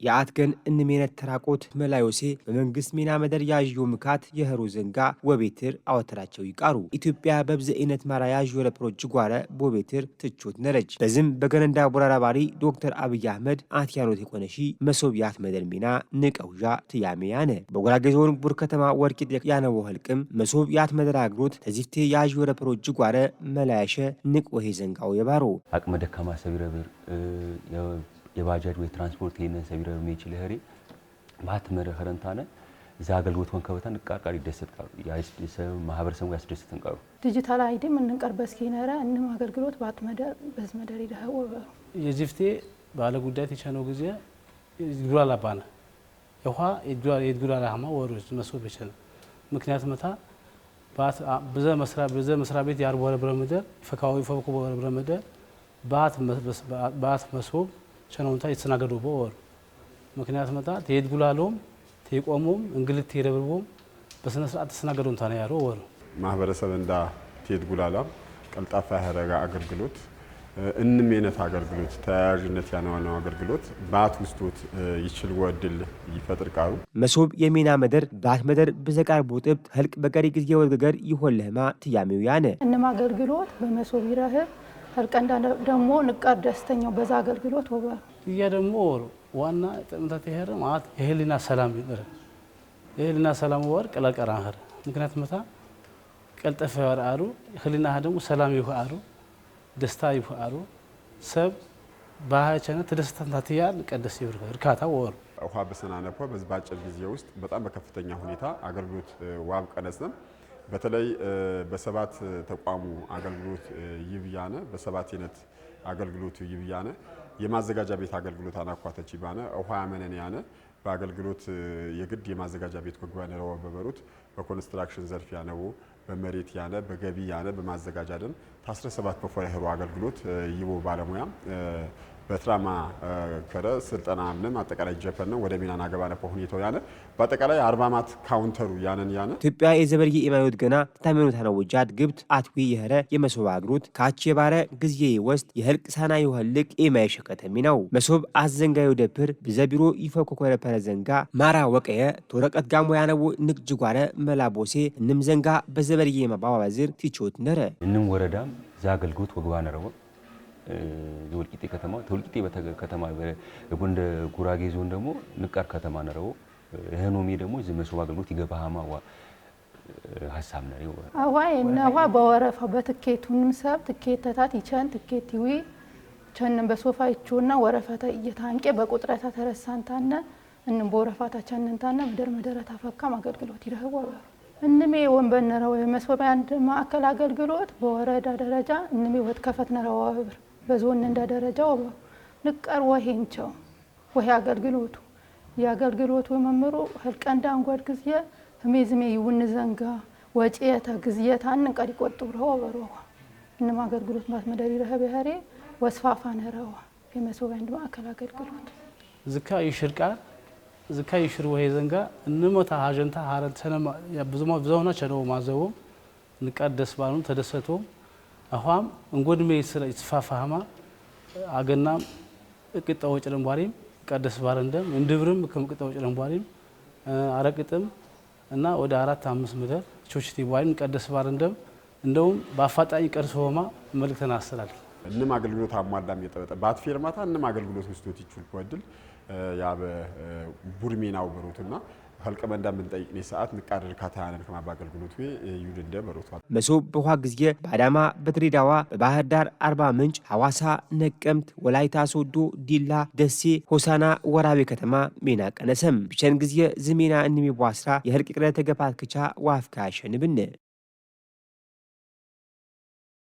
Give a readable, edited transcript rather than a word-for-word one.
የአትገን እንሜነት ተራቆት መላዮሴ በመንግስት ሚና መደር ያዥዮ ምካት የህሩ ዘንጋ ወቤትር አወተራቸው ይቃሩ ኢትዮጵያ በብዘ አይነት ማራ ያዥዮ ለፕሮጅ ጓረ ቦቤትር ትቾት ነረጅ በዝም በገነንዳ ቦራራባሪ ዶክተር አብይ አህመድ አትያኖት የቆነሺ መሶብያት መደር ሚና ንቀውዣ ትያሜ ያነ በጉራጌ ዞን ቡር ከተማ ወርቂት ያነው ህልቅም መሶብያት መደር አግሮት ተዚፍቴ ያዥዮ ለፕሮጅ ጓረ መላያሸ ንቆሄ ዘንጋው የባሮ አቅመ ደካማ ሰቢረብር የባጃጅ ወይ ትራንስፖርት ይነን ሰቢረብር ሜችል ህሪ ማት መረ ኸረንታነ እዛ አገልግሎት ወንከበታን ቃርቃሪ ደሰትቃሩ ያስደሰ ማህበረሰቡ ያስደሰተን ቃሩ ዲጂታል አይዲ ምን እንቀርበስ ኪነራ እንም አገልግሎት ባት መደር በዝ መደር ይደህው የዚፍቴ ባለ ጉዳይ ተቻነው ጊዜ ይግራላ ባና የውሃ የግራላ ሀማ ወሮስ መስው በቸነ ምክንያት መታ ባት በዘ መስራ ቤት ያርቦረ ብረመደር ፈካው ይፈኩ ብረመደር ባት መስው ቸነውንታ ይተናገዱ በወር ምክንያት መታ ተየት ጉላሎም ተይቆሙም እንግልት ይረብሩም በስነ ስርዓት ተሰናገዱን ታና ያሮ ወር ማህበረሰብ እንዳ ተየት ጉላላም ቀልጣፋ ያረጋ አገልግሎት እንሜነት አገልግሎት ተያያዥነት ያነዋለው አገልግሎት ባት ውስጡት ይችል ወድል ይፈጥር ቃሩ መሶብ የሚና መደር ባት መደር በዘቃር ቦጥብ ህልቅ በቀሪ ጊዜ ወርገገር ይሆለማ ትያሜው ያነ እንማ አገልግሎት በመሶብ ይረህ ህልቀንዳ ደግሞ ንቃር ደስተኛው በዛ አገልግሎት ወባ ያ ደግሞ ዋና ጥምታት ይሄር ማለት የህሊና ሰላም ይደረ የህሊና ሰላም ወር ቀላቀራ ሀር ምክንያት መታ ቀልጠፈ ያራሩ ህሊና ደግሞ ሰላም ይሁአሩ ደስታ ይሁአሩ ሰብ ባሃቸነ ተደስተንታትያል ቀደስ ይብር እርካታ ወር ውሃ በሰናነፈ በዝባጭር ጊዜ ውስጥ በጣም በከፍተኛ ሁኔታ አገልግሎት ዋብ ቀነስም በተለይ በሰባት ተቋሙ አገልግሎት ይብያነ በሰባት የነት አገልግሎት ይብያነ የማዘጋጃ ቤት አገልግሎት አናኳተች ባነ ውሃ ያመነን ያነ በአገልግሎት የግድ የማዘጋጃ ቤት ኮግባነ ነው በበሩት በኮንስትራክሽን ዘርፍ ያነው በመሬት ያነ በገቢ ያነ በማዘጋጃ ደን 17 በፎራሄሩ አገልግሎት ይቦ ባለሙያ በትራማ ከረ ስልጠና አምነም አጠቃላይ ጀፈን ነው ወደ ሚናና ገባነ ሁኔታው ያነ በአጠቃላይ 40 ማት ካውንተሩ ያነን ኢትዮጵያ የዘበርዬ ኢማዮት ገና ታመኑት አናውጃት ግብት አትዊ የህረ የመሶብ አግሩት ካች የባረ ጊዜ ወስት የህልቅ ሳና ይወልቅ ኢማይ ሸከተሚ ነው መሶብ አዘንጋዩ ደብር በዘቢሮ ይፈኮኮረ ፐረዘንጋ ማራ ወቀየ ተወረቀት ጋሞ ያነው ንግጅ ጓረ መላቦሴ እንም ዘንጋ በዘበርዬ ማባባዝር ቲቾት ነረ እንም ወረዳም ዛገልግሎት ወግባነ ረው የወልቂጤ ከተማ ተወልቂጤ ከተማ በጎንደ ጉራጌ ዞን ደግሞ ንቃር ከተማ ነው ህኖሜ ደግሞ ዘመሶብ አገልግሎት ይገባሃማ ሐሳብ ነው አዋይ እናዋ በወረፋ በትኬቱንም ሰብ ትኬተታት ይቻን ትኬቲዊ ቸን በሶፋ ይቹና ወረፋታ እየታንቄ በቁጥረታ ተረሳንታና እንም በወረፋታ ቸንንታና ምድር መደረታ ፈካም አገልግሎት ይደህው እንሜ ወንበነራው የመሶብ አንድ ማዕከል አገልግሎት በወረዳ ደረጃ እንሜ ወት ከፈትነራው በዞን እንደ ደረጃው ንቀር ወሄንቸው ወሄ አገልግሎቱ ያገልግሎቱ መምሩ ህልቀንዳ አንጓድ ጊዜ ህሜዝሜ ይውን ዘንጋ ወጪየታ ጊዜታን ቀሪ ቆጥብረው ወበረው እንማ አገልግሎት ማት መደሪ ረህብ ያሬ ወስፋፋ ነራው የመሶብ አንድ ማዕከል አገልግሎት ዝካ ይሽርቃ ዝካ ይሽር ወሄ ዘንጋ እንሞታ ሀጀንታ ሀረን ሰነማ ብዙማ ብዙና ቸነው ማዘው ንቀደስ ባኑ ተደሰቶ አሁን እንጎድሜ ይስፋፋማ አገናም እቅጣው ጭለምባሪም ቀደስ ባረንደም እንድብርም ከመቅጣው ጭለምባሪም አረቅጥም እና ወደ 4-5 ምድር ቾችቲ ባይን ቀደስ ባረንደም እንደውም በአፋጣኝ ቀርሶማ መልክተና አሰላል እንም አገልግሎት አሟላም የጠበጠ ባትፌርማታ እንም አገልግሎት ውስጥ ይችል ቆድል ያ በቡርሜናው በሮትና ህልቀመንዳ ምን ጠይቅኔ ሰዓት ንቃር ካታያነን ከማባ አገልግሎት ይውልንደ በሮቷ መሶብ በኋ ጊዜ በአዳማ በድሬዳዋ በባህር ዳር አርባ ምንጭ ሐዋሳ ነቀምት ወላይታ ሶዶ ዲላ ደሴ ሆሳና ወራቤ ከተማ ሜና ቀነሰም ብቸን ጊዜ ዝሜና እንሚ ቧስራ የህልቅ ቅረ ተገፋት ክቻ ዋፍካ ሸንብነ